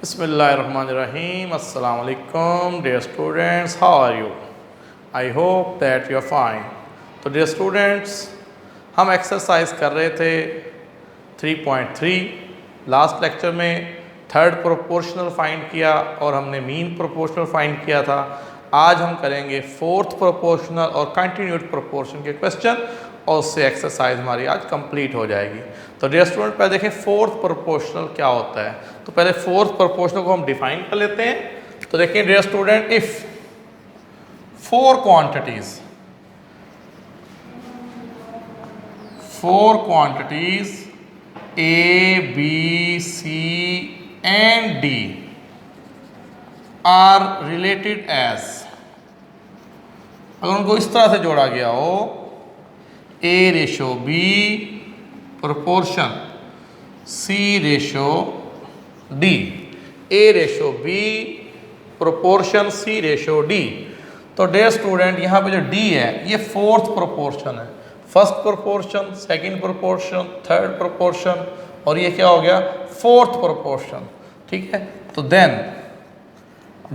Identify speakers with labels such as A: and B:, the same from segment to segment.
A: Bismillahirrahmanirrahim. Assalamu alaikum, dear students. How are you? I hope that you are fine. तो dear students, हम exercise कर रहे थे 3.3 last lecture में third proportional find किया और हमने मीन प्रोपोर्शनल फाइंड किया था। आज हम करेंगे फोर्थ प्रोपोर्शनल और कंटिन्यूड प्रोपोर्शन के क्वेश्चन और उससे एक्सरसाइज हमारी आज कंप्लीट हो जाएगी। तो डियर स्टूडेंट पहले देखें फोर्थ प्रोपोर्शनल क्या होता है। तो पहले फोर्थ प्रोपोर्शनल को हम डिफाइन कर लेते हैं। तो देखिए dear student, if four quantities A, B, C and D are related as, अगर उनको इस तरह से जोड़ा गया हो A ratio B proportion C ratio D, A ratio B proportion C ratio D। तो डियर स्टूडेंट यहाँ पे जो D है ये फोर्थ प्रोपोर्शन है। First proportion, second proportion, third proportion और ये क्या हो गया फोर्थ प्रोपोर्शन। ठीक है, तो then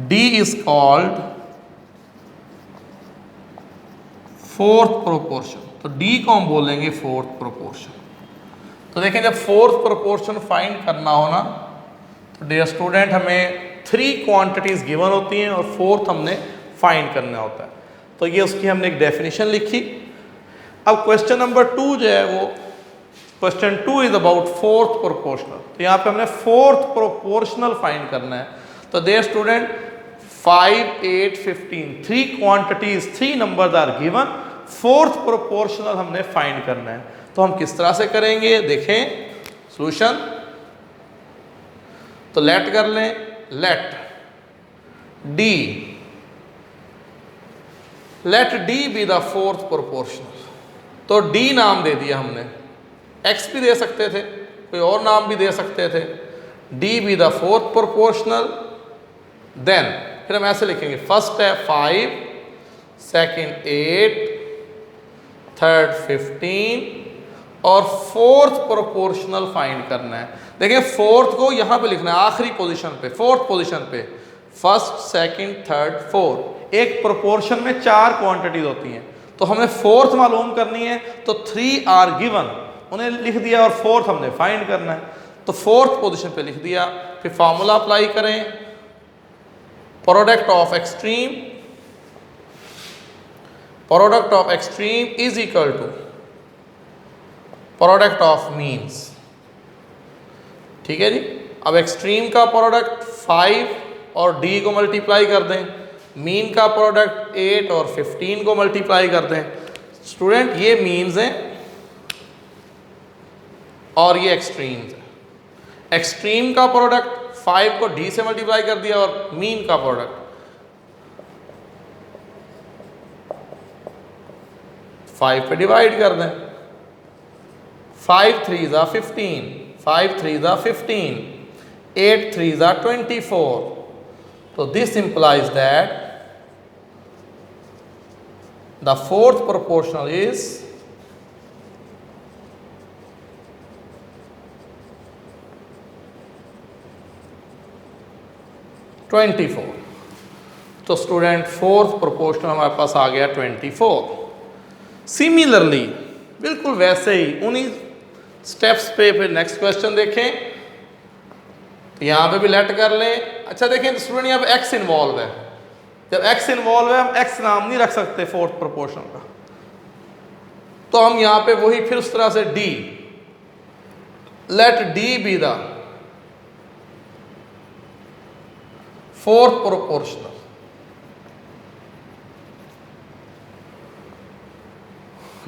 A: D is called fourth proportion. तो D को हम बोलेंगे फोर्थ प्रोपोर्शन। तो देखें जब फोर्थ प्रोपोर्शन फाइंड करना हो ना तो डियर स्टूडेंट हमें थ्री क्वांटिटीज गिवन होती हैं और फोर्थ हमने फाइंड करना होता है। तो ये उसकी हमने एक डेफिनेशन लिखी। अब क्वेश्चन नंबर 2 जो है वो question 2 is about fourth proportional. तो यहाँ पे हमने फोर्थ प्रोपोर्शनल फाइंड करना है। तो dear student 5, 8, 15 three quantities, three numbers are given. Fourth proportional हमने फाइंड करना है। तो हम किस तरह से करेंगे देखें सॉल्यूशन। तो लेट कर लें, let D be the fourth proportional. तो D नाम दे दिया हमने, X भी दे सकते थे, कोई और नाम भी दे सकते थे। D be the fourth proportional. Then फिर हम ऐसे लिखेंगे, फर्स्ट है 5, सेकंड 8, थर्ड 15 और फोर्थ प्रोपोर्शनल फाइंड करना है। देखिए फोर्थ को यहाँ पे लिखना है आखिरी पोजीशन पे, फोर्थ पोजीशन पे, फर्स्ट, सेकंड, थर्ड, फोर्थ। एक प्रोपोर्शन में 4 क्वांटिटीज होती हैं तो हमें फोर्थ मालूम करनी है। तो 3 आर गिवन, उन्हें लिख दिया और फोर्थ हमने फाइंड करना है। तो फोर्थ पोजीशन पे लिख दिया। फिर फार्मूला अप्लाई करें, product of extreme is equal to product of means. ठीक है जी। अब एक्सट्रीम का प्रोडक्ट 5 और D को मल्टीप्लाई कर दें, मीन का प्रोडक्ट 8 और 15 को मल्टीप्लाई कर दें। स्टूडेंट ये मीन्स हैं और ये एक्सट्रीम्स है। एक्सट्रीम का प्रोडक्ट 5 को D से मल्टीप्लाई कर दिया और मीन का प्रोडक्ट 5 पे डिवाइड कर दें। 5 3 ज़ा 15, 5 3 ज़ा 15, 8 3 ज़ा 24। So this implies that the fourth proportional is (24). तो स्टूडेंट फोर्थ प्रोपोर्शनल हमारे पास आ गया 24। सिमिलरली बिल्कुल वैसे ही उन्हीं स्टेप्स पे फिर नेक्स्ट क्वेश्चन देखें। तो यहाँ पे भी लेट कर लें। अच्छा देखें स्टूडेंट यहाँ पे x इन्वॉल्व है। जब x इन्वॉल्व है हम x नाम नहीं रख सकते फोर्थ प्रोपोर्शनल का। तो हम यहाँ पे वही फिर उस तरह से D, let D be the fourth proportional.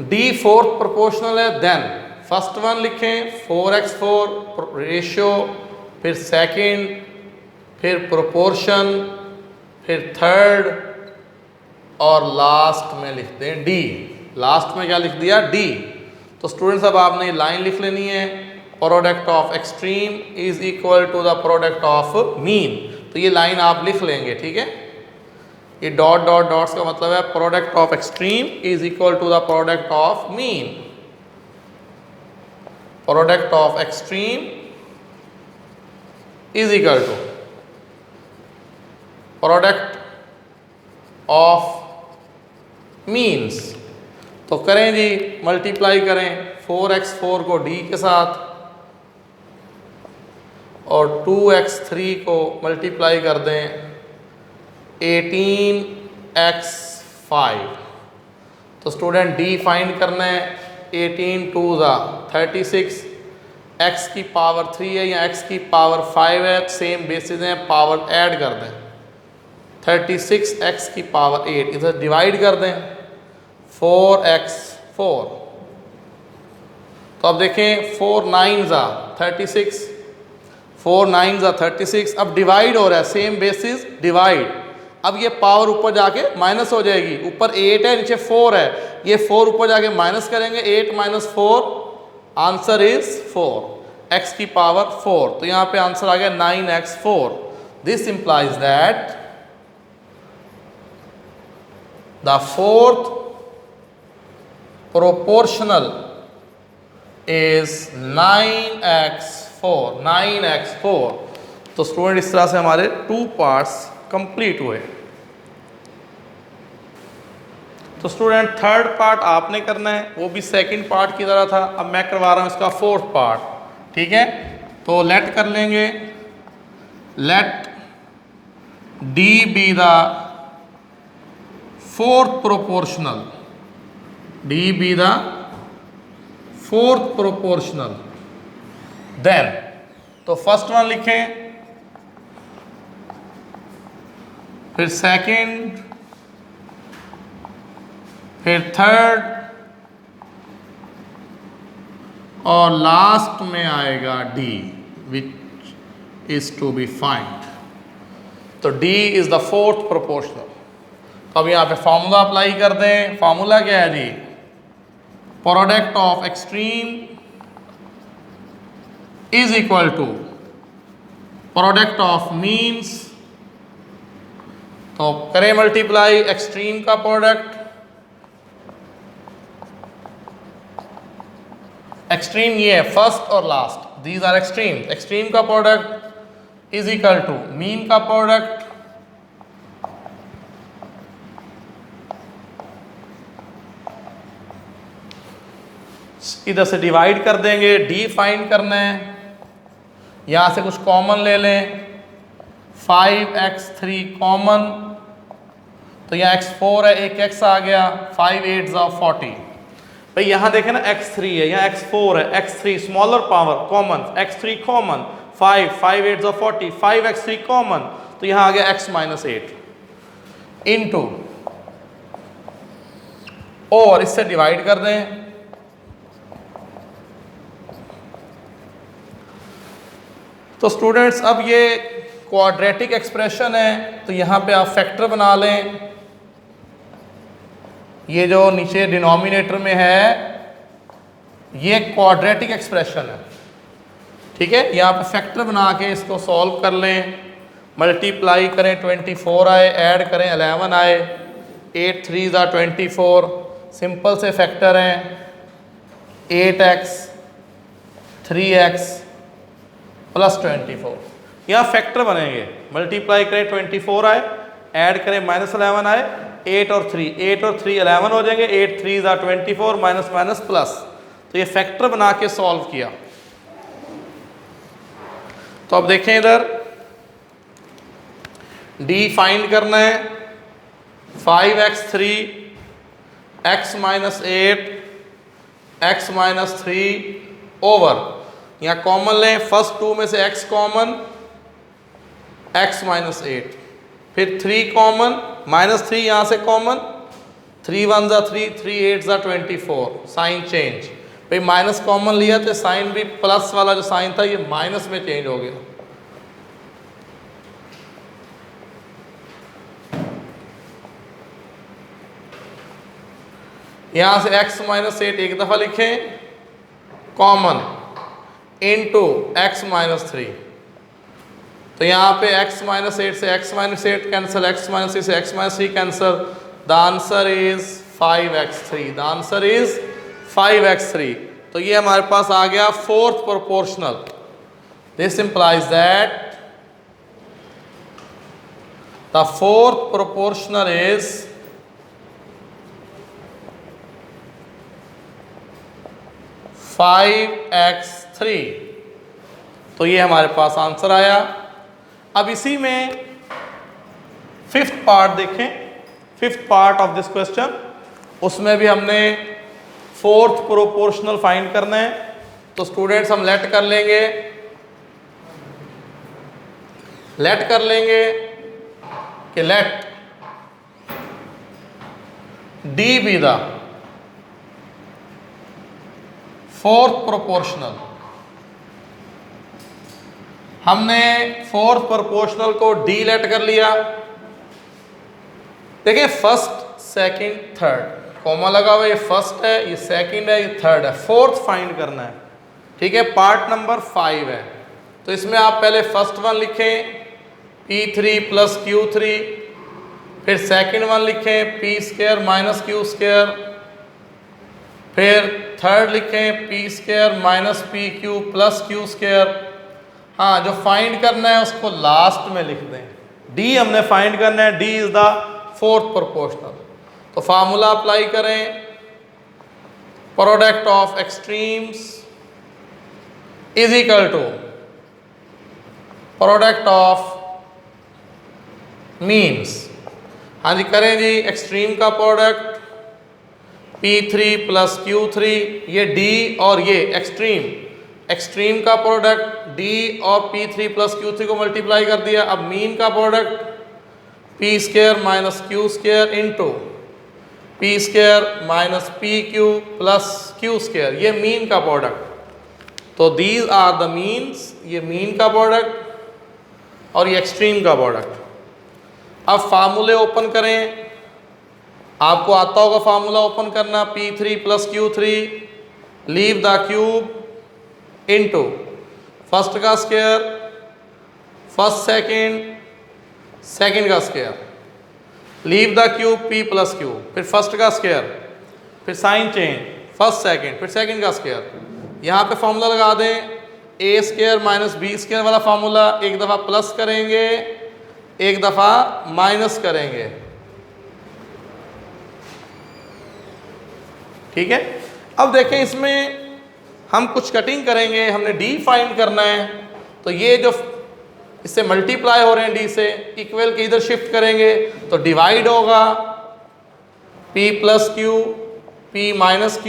A: D fourth proportional है। देन फर्स्ट वन लिखें 4x4 रेशियो, फिर सेकंड, फिर प्रोपोर्शन, फिर थर्ड और लास्ट में लिख दें D। लास्ट में क्या लिख दिया D। तो स्टूडेंट्स अब आपने लाइन लिख लेनी है, product of extreme is equal to the product of mean. तो ये लाइन आप लिख लेंगे। ठीक है, ये डॉट डॉट डॉट्स का मतलब है product of extreme is equal to the product of mean. Product of extreme is equal to product of means. तो करें जी, मल्टीप्लाई करें 4x4 को d के साथ और 2x3 को मल्टीप्लाई कर दें 18x5। तो स्टूडेंट d फाइंड करना है। 18 2 36, x की पावर 3 है या x की पावर 5 है, सेम बेसिस हैं, पावर ऐड कर दें। 36 x की पावर 8 इधर डिवाइड कर दें 4x4। तो अब देखें 4 9 36, 4 9 36। अब डिवाइड हो रहा है, सेम बेसिस डिवाइड। अब ये पावर ऊपर जाके माइनस हो जाएगी, ऊपर 8 है नीचे 4 है, ये 4 ऊपर जाके माइनस करेंगे, 8 - 4 आंसर इज 4, x की पावर 4। तो यहाँ पे आंसर आ गया 9x4। This implies that the fourth proportional is 9x4, 9x4। तो स्टूडेंट इस तरह से हमारे 2 पार्ट्स कंप्लीट हुए। तो स्टूडेंट थर्ड पार्ट आपने करना है, वो भी सेकंड पार्ट की तरह था। अब मैं करवा रहा हूं इसका फोर्थ पार्ट, ठीक है। तो लेट कर लेंगे, let D B the fourth proportional, D B the fourth proportional. Then तो फर्स्ट वन लिखें, फिर सेकंड, फिर थर्ड और लास्ट में आएगा D, which is to be find. तो D is the fourth proportional. तो अब यहां पे फॉर्मूला अप्लाई कर दें। फॉर्मूला क्या है जी? Product of extreme is equal to product of means. तो करें मल्टीप्लाई एक्सट्रीम का प्रोडक्ट, एक्सट्रीम ये है फर्स्ट और last, these are extreme. Extreme का product is equal to mean का प्रोडक्ट इधर से डिवाइड कर देंगे, डी फाइंड करना है। यहां से कुछ कॉमन ले लें, 5x3 कॉमन, तो यहाँ x4 है, एक x आ गया, 5 8 40। भाई यहाँ देखें ना x3 है, यहाँ x4 है, x3 smaller power common, x3 common, 5 8 40, 5x3 common, तो यहाँ आ गया x - 8 इनटू, और इससे डिवाइड कर दें। तो स्टूडेंट्स अब ये क्वाड्रेटिक एक्सप्रेशन है, तो यहाँ पे आप फैक्टर बना लें। ये जो नीचे डिनोमिनेटर में है ये क्वाड्रेटिक एक्सप्रेशन है, ठीक है। यहाँ पे फैक्टर बना के इसको सॉल्व कर लें, मल्टीप्लाई करें 24 आए, ऐड करें 11 आए, 8 3 24, सिंपल से फैक्टर हैं 8x 3x प्लस 24। यहाँ फैक्टर बनेंगे, मल्टीप्लाई करें 24 आए, ऐड करें -11 आए, 8 और 3 11 हो जाएंगे, 8 3 24 माइनस माइनस प्लस। तो ये फैक्टर बना के सॉल्व किया। तो अब देखें इधर डी फाइंड करना है, 5x3 x - 8 x - 3 ओवर, यहाँ कॉमन लें, फर्स्ट 2 में से x कॉमन, x - 8, फिर 3 कॉमन, -3 यहाँ से कॉमन, 3 1 3 3 8 24, साइन चेंज। भाई माइनस कॉमन लिया तो साइन भी प्लस वाला जो साइन था ये माइनस में चेंज हो गया। यहाँ से x - 8 एक दफ़ा लिखें कॉमन इनटू x - 3, तो यहाँ पे x - 8 से x - 8 कैंसिल, x - 3 से x - 3 cancel. The answer is 5x3, the answer is 5x3। तो ये हमारे पास आ गया fourth proportional. This implies that the fourth proportional is 5x3। तो ये हमारे पास आंसर आया। अब इसी में फिफ्थ पार्ट देखें, fifth part of this question, उसमें भी हमने फोर्थ प्रोपोर्शनल फाइंड करना है। तो स्टूडेंट्स हम लेट कर लेंगे कि let D B the fourth proportional. हमने फोर्थ प्रोपोर्शनल को डी लेट कर लिया। देखिए फर्स्ट सेकंड थर्ड कॉमा लगा हुआ, ये फर्स्ट है, ये सेकंड है, ये थर्ड है, फोर्थ फाइंड करना है। ठीक है, पार्ट नंबर 5 है। तो इसमें आप पहले फर्स्ट वन लिखें P3 प्लस Q3, फिर सेकंड वन लिखें P square minus Q square, फिर थर्ड लिखें P square minus PQ plus Q square. हाँ, जो फाइंड करना है उसको लास्ट में लिख दें। डी हमने फाइंड करना है, D is the fourth proportional. तो फार्मूला अप्लाई करें, product of extremes is equal to product of means. हाँ जी करें जी, एक्सट्रीम का प्रोडक्ट P3 प्लस Q3, ये D और ये एक्सट्रीम का प्रोडक्ट D और P3 प्लस Q3 को मल्टीप्लाई कर दिया। अब मीन का product P square minus Q square into P square minus PQ plus Q square, ये मीन का प्रोडक्ट। तो दीज आर द मीन्स, ये मीन का प्रोडक्ट और ये एक्सट्रीम का प्रोडक्ट। अब फार्मूले ओपन करें, आपको आता होगा फार्मूला ओपन करना। P3 plus Q3, leave the cube into first का स्क्वायर, फर्स्ट सेकंड का square, leave the cube P plus Q, फिर फर्स्ट का स्क्वायर, फिर साइन चेंज, फर्स्ट सेकंड, फिर सेकंड का स्क्वायर। यहाँ पे फार्मूला लगा दें, ए स्क्वायर माइनस बी स्क्वायर वाला फार्मूला। एक दफ़ा प्लस करेंगे, एक दफ़ा माइनस करेंगे। ठीक है, अब देखें इसमें हम कुछ कटिंग करेंगे, हमने डी फाइंड करना है। तो ये जो इससे मल्टीप्लाई हो रहे हैं डी से, इक्वल के इधर शिफ्ट करेंगे तो डिवाइड होगा P plus Q, P minus Q,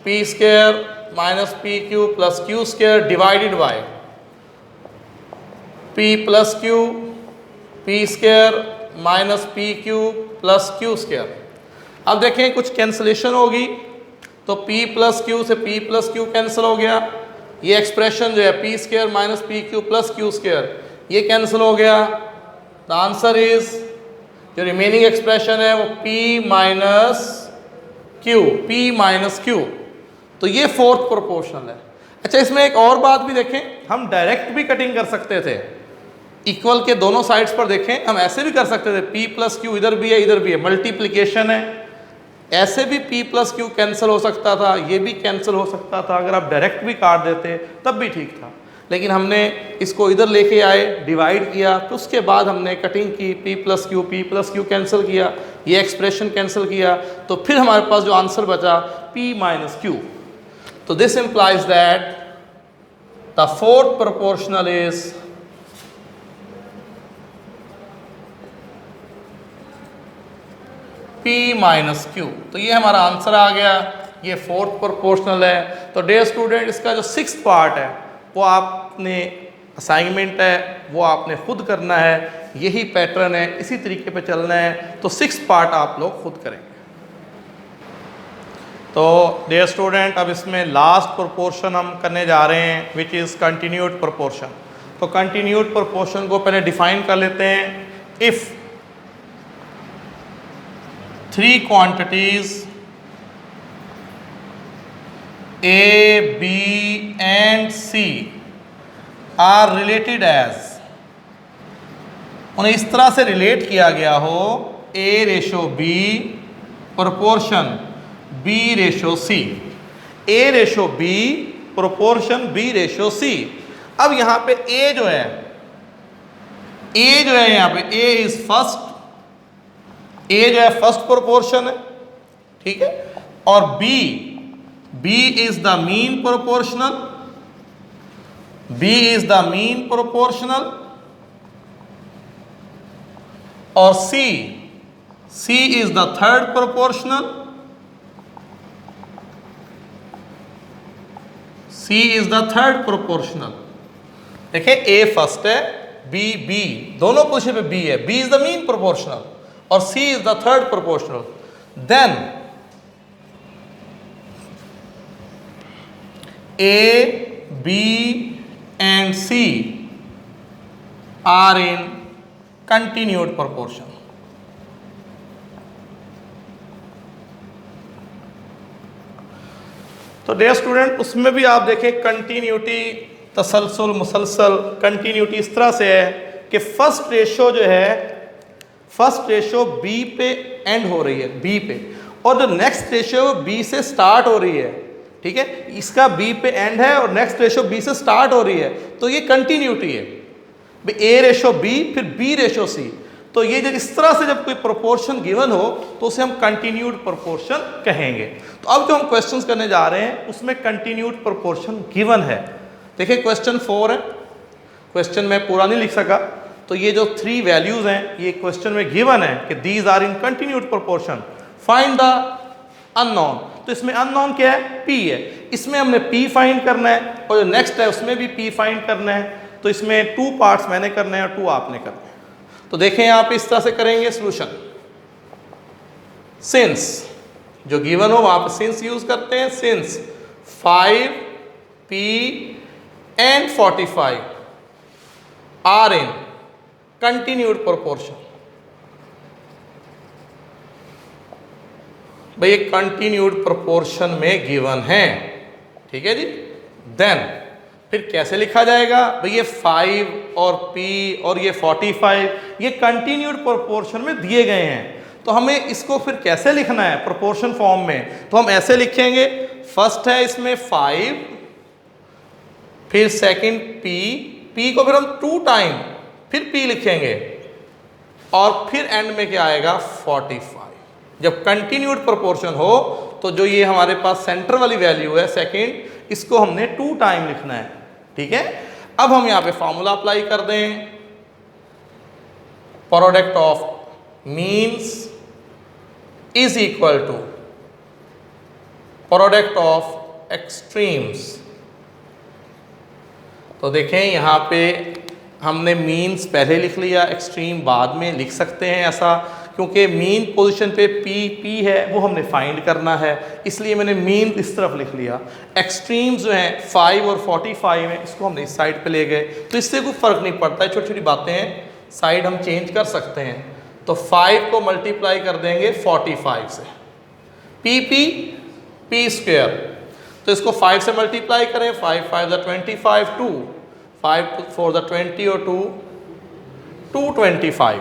A: P square minus PQ plus Q square divided by P plus Q, P square minus PQ plus Q square. अब देखें कुछ कैंसलेशन होगी, तो P प्लस Q से P plus Q cancel हो गया। ये expression जो है P square minus PQ plus Q square, ये कैंसिल हो गया। द आंसर इज, जो रिमेनिंग एक्सप्रेशन है वो P माइनस Q। तो ये फोर्थ प्रोपोर्शनल है। अच्छा, इसमें एक और बात भी देखें, हम डायरेक्ट भी कटिंग कर सकते थे, इक्वल के दोनों साइड्स पर देखें, हम ऐसे भी कर सकते थे। P प्लस Q इधर भी है इधर भी है, मल्टीप्लिकेशन है, ऐसे भी P प्लस Q कैंसिल हो सकता था, ये भी कैंसिल हो सकता था। अगर आप डायरेक्ट भी काट देते तब भी ठीक था, लेकिन हमने इसको इधर लेके आए, डिवाइड किया, तो उसके बाद हमने कटिंग की, P प्लस Q कैंसिल किया, ये एक्सप्रेशन कैंसिल किया, तो फिर हमारे पास जो आंसर बचा P माइनस Q। तो this implies that the fourth proportional is P minus Q। तो ये हमारा आंसर आ गया, ये फोर्थ प्रोपोर्शनल है। तो डियर स्टूडेंट, इसका जो सिक्स्थ पार्ट है वो आपने असाइनमेंट है, वो आपने खुद करना है। यही पैटर्न है, इसी तरीके पे चलना है। तो सिक्स्थ पार्ट आप लोग खुद करेंगे। तो डियर स्टूडेंट, अब इसमें लास्ट प्रोपोर्शन हम करने जा रहे हैं, विच इज़ कंटिन्यूड प्रोपोर्शन। तो कंटिन्यूड प्रोपोर्शन को पहले डिफाइन कर लेते हैं। If 3 quantities A, B and C are related as, उन्हें इस तरह से रिलेट किया गया हो, A ratio B proportion B ratio C, A ratio B proportion B ratio C। अब यहाँ पे A जो है ए जो है यहाँ पे ए इज फर्स्ट, ए जो है फर्स्ट प्रोपोर्शन है, ठीक है, और B is the mean proportional, B is the mean proportional, और C is the third proportional, C is the third proportional. देखिए ए फर्स्ट है, बी दोनों पोजीशन पे बी है, B is the mean proportional और C is the third proportional. Then A B and C are in continued proportion. तो dear student, उसमें भी आप देखें कंटिन्यूटी, तसलसल मुसलसल कंटिन्यूटी इस तरह से है कि फर्स्ट रेशो जो है, फर्स्ट रेशो बी पे एंड हो रही है, बी पे, और जो नेक्स्ट रेशो बी से स्टार्ट हो रही है, ठीक है, इसका बी पे एंड है और नेक्स्ट रेशो बी से स्टार्ट हो रही है, तो ये कंटिन्यूटी है। ए रेशो बी फिर बी रेशो सी, तो ये जब इस तरह से जब कोई प्रोपोर्शन गिवन हो तो उसे हम कंटिन्यूड प्रोपोर्शन कहेंगे। तो अब जो हम क्वेश्चंस करने जा रहे हैं उसमें कंटिन्यूड प्रोपोर्शन गिवन है। देखिए क्वेश्चन 4 है, क्वेश्चन में पूरा नहीं लिख सका, तो ये जो 3 वैल्यूज हैं ये क्वेश्चन में गिवन है कि these are in continued proportion, find the unknown. तो इसमें अननोन क्या है, P है, इसमें हमने P फाइंड करना है, और जो नेक्स्ट है उसमें भी P फाइंड करना है। तो इसमें 2 पार्ट्स मैंने करने हैं और 2 आपने करने हैं। तो देखें यहाँ पे इस तरह से करेंगे सोल्यूशन। सिंस जो गिवन हो वहां पे सिंस यूज करते हैं, since 5P and 45 are in continued proportion। भाई ये कंटिन्यूड प्रोपोर्शन में गिवन है, ठीक है जी। देन फिर कैसे लिखा जाएगा, भाई ये 5 और P और ये 45 ये कंटिन्यूड प्रोपोर्शन में दिए गए हैं, तो हमें इसको फिर कैसे लिखना है प्रोपोर्शन फॉर्म में। तो हम ऐसे लिखेंगे, फर्स्ट है इसमें 5, फिर सेकंड P को फिर हम 2 टाइम फिर P लिखेंगे, और फिर एंड में क्या आएगा 45। जब कंटिन्यूड प्रोपोर्शन हो तो जो ये हमारे पास सेंटर वाली वैल्यू है सेकंड, इसको हमने 2 टाइम लिखना है, ठीक है। अब हम यहां पे फॉर्मूला अप्लाई कर दें, product of means is equal to product of extremes. तो देखें यहाँ पे हमने मीन्स पहले लिख लिया, एक्सट्रीम बाद में लिख सकते हैं ऐसा, क्योंकि मीन पोजीशन पे P है वो हमने फाइंड करना है, इसलिए मैंने मीन इस तरफ लिख लिया। एक्सट्रीम्स जो हैं 5 और 45 हैं, इसको हमने इस साइड पे ले गए, तो इससे कोई फ़र्क नहीं पड़ता है, छोटी छोटी बातें हैं, साइड हम चेंज कर सकते हैं। तो 5 को मल्टीप्लाई कर देंगे 45 से, P स्क्वायर, तो इसको 5 से मल्टीप्लाई करें, 5 5 द 25, 2 5 4 द 20 और 225।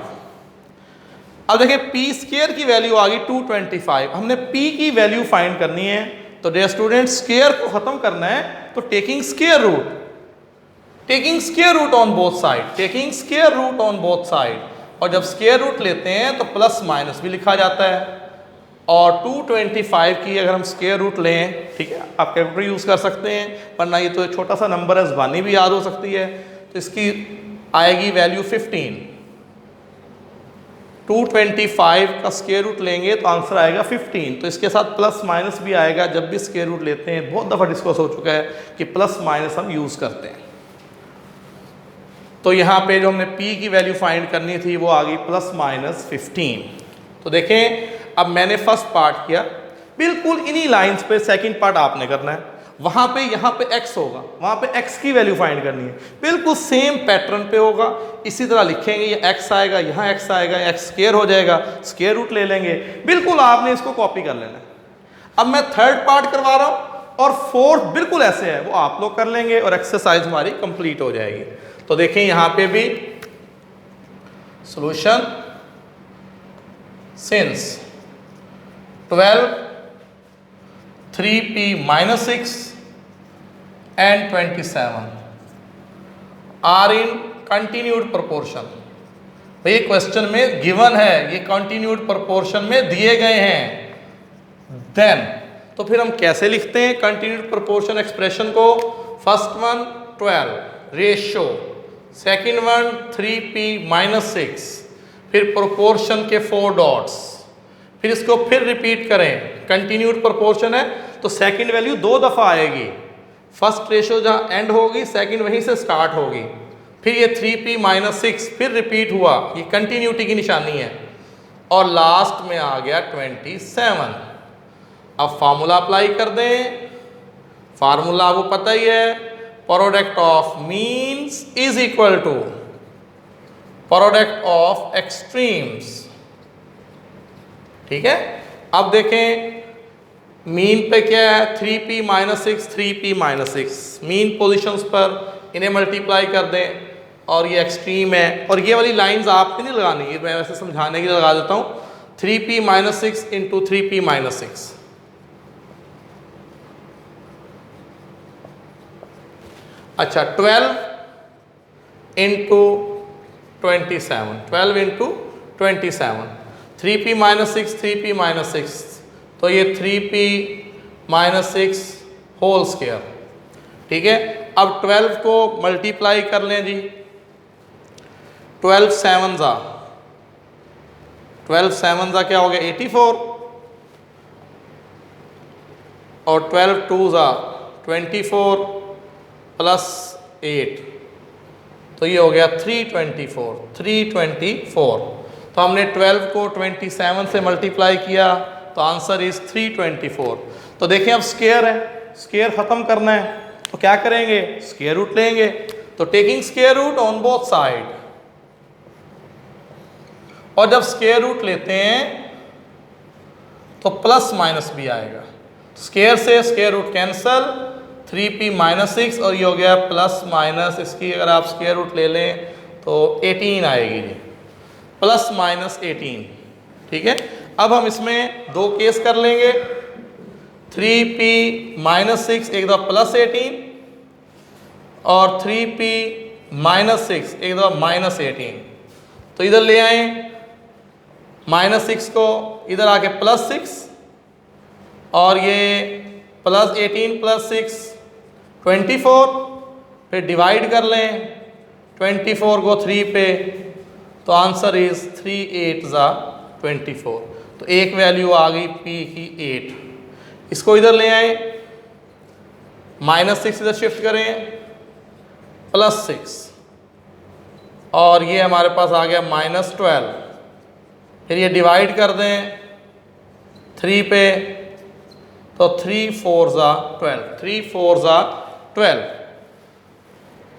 A: अब देखिए P स्क्वायर की वैल्यू आ गई 225, हमने P की वैल्यू फाइंड करनी है। तो डियर स्टूडेंट, स्क्वायर को खत्म करना है तो taking square root, taking square root on both side, taking square root on both side, और जब स्क्वायर रूट लेते हैं तो प्लस माइनस भी लिखा जाता है। और 225 की अगर हम स्क्वायर रूट लें, ठीक है, आप कैलकुलेटर यूज़ कर सकते हैं, वरना ये तो छोटा सा नंबर है, ज़बानी भी याद हो सकती है। तो इसकी आएगी वैल्यू 15। 225 का स्क्वायर रूट लेंगे तो आंसर आएगा 15। तो इसके साथ प्लस माइनस भी आएगा, जब भी स्क्वायर रूट लेते हैं, बहुत दफ़ा डिस्कस हो चुका है कि प्लस माइनस हम यूज़ करते हैं। तो यहाँ पे जो हमने P की वैल्यू फाइंड करनी थी वो आ गई प्लस माइनस 15। तो देखें, अब मैंने फर्स्ट पार्ट किया, बिल्कुल इन्हीं लाइंस पे सेकंड पार्ट आपने करना है। वहाँ पे यहाँ पे x होगा, वहाँ पे x की वैल्यू फाइंड करनी है, बिल्कुल सेम पैटर्न पे होगा, इसी तरह लिखेंगे, ये x आएगा, यहाँ x आएगा, x स्क्वायर हो जाएगा, स्क्वायर रूट ले लेंगे, बिल्कुल आपने इसको कॉपी कर लेना है। अब मैं थर्ड पार्ट करवा रहा हूँ और फोर्थ बिल्कुल ऐसे है, वो आप लोग कर लेंगे और एक्सरसाइज हमारी कंप्लीट हो जाएगी। तो देखें यहाँ पे भी solution, since 12 3P minus 6 and 27 are in continued proportion, भाई क्वेश्चन में गिवन है, ये कंटिन्यूड प्रोपोर्शन में दिए गए हैं। देन तो फिर हम कैसे लिखते हैं कंटिन्यूड प्रोपोर्शन एक्सप्रेशन को? First one 12 ratio, second one 3p minus 6, फिर प्रोपोर्शन के 4 डॉट्स, फिर इसको फिर रिपीट करें। कंटिन्यूड प्रोपोर्शन है तो सेकंड वैल्यू 2 दफ़ा आएगी। फर्स्ट रेशियो जहाँ एंड होगी सेकंड वहीं से स्टार्ट होगी। फिर ये 3p माइनस 6 फिर रिपीट हुआ, ये कंटिन्यूटी की निशानी है। और लास्ट में आ गया 27। अब फार्मूला अप्लाई कर दें। फार्मूला आपको पता ही है, product of means is equal to product of extremes. ठीक है, अब देखें मीन पे क्या है, 3p minus 6, 3p minus 6 mean positions पर, इन्हें मल्टीप्लाई कर दें और ये एक्सट्रीम है। और ये वाली लाइंस आपके नहीं लगानी, ये मैं वैसे समझाने के लिए लगा देता हूँ। 3p minus 6 into 3p minus 6, अच्छा 12 into 27, 12 into 27, 3p minus 6, 3p minus 6, तो ये 3p माइनस 6 होल स्क्वायर। ठीक है, अब 12 को मल्टीप्लाई कर लें जी। 12 7 जा, 12 7 जा क्या हो गया 84, और 12 2 जा 24 प्लस 8, तो ये हो गया 324, 324। तो हमने 12 को 27 से मल्टीप्लाई किया तो आंसर इज 324। तो देखें अब स्क्वायर है, स्क्वायर खत्म करना है तो क्या करेंगे, स्क्वायर रूट लेंगे। तो taking square root on both side, और जब स्क्वायर रूट लेते हैं तो प्लस माइनस भी आएगा। स्क्वायर से square root cancel, 3p minus 6 और ये हो गया प्लस माइनस, इसकी अगर आप स्क्वायर रूट ले लें तो 18 आएगी जी, प्लस माइनस 18। ठीक है, अब हम इसमें दो केस कर लेंगे। 3p माइनस 6 एक दफ़ा प्लस 18 और 3p माइनस 6 एक दफ़ा माइनस 18। तो इधर ले आए माइनस 6 को, इधर आके प्लस 6, और ये प्लस 18 प्लस 6 24, फिर डिवाइड कर लें 24 को 3 पे, तो आंसर इज 3 8 ज़ा 24। तो एक वैल्यू आ गई p की 8। इसको इधर ले आए, माइनस 6 इधर शिफ्ट करें, प्लस 6, और ये हमारे पास आ गया माइनस 12। फिर ये डिवाइड कर दें 3 पे, तो 3 4 ज़ा 12, 3 4 ज़ा 12।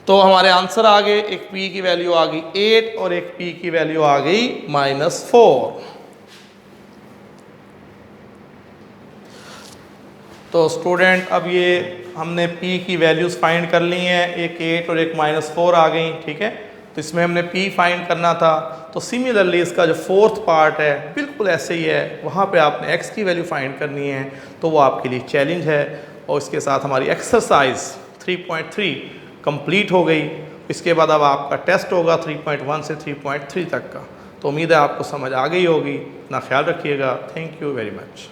A: तो हमारे आंसर आ गए, एक p की वैल्यू आ गई 8 और एक p की वैल्यू आ गई -4। तो स्टूडेंट अब ये हमने p की वैल्यूज़ फाइंड कर ली हैं, एक 8 और एक -4 आ गई। ठीक है, तो इसमें हमने p फाइंड करना था। तो सिमिलरली इसका जो फोर्थ पार्ट है बिल्कुल ऐसे ही है, वहाँ पे आपने x की वैल्यू फाइंड करनी है। तो वो आपके लिए चैलेंज है, और इसके साथ हमारी एक्सरसाइज 3.3 कंप्लीट हो गई। इसके बाद अब आपका टेस्ट होगा 3.1 से 3.3 तक का। तो उम्मीद है आपको समझ आ गई होगी। अपना ख्याल रखिएगा। Thank you very much.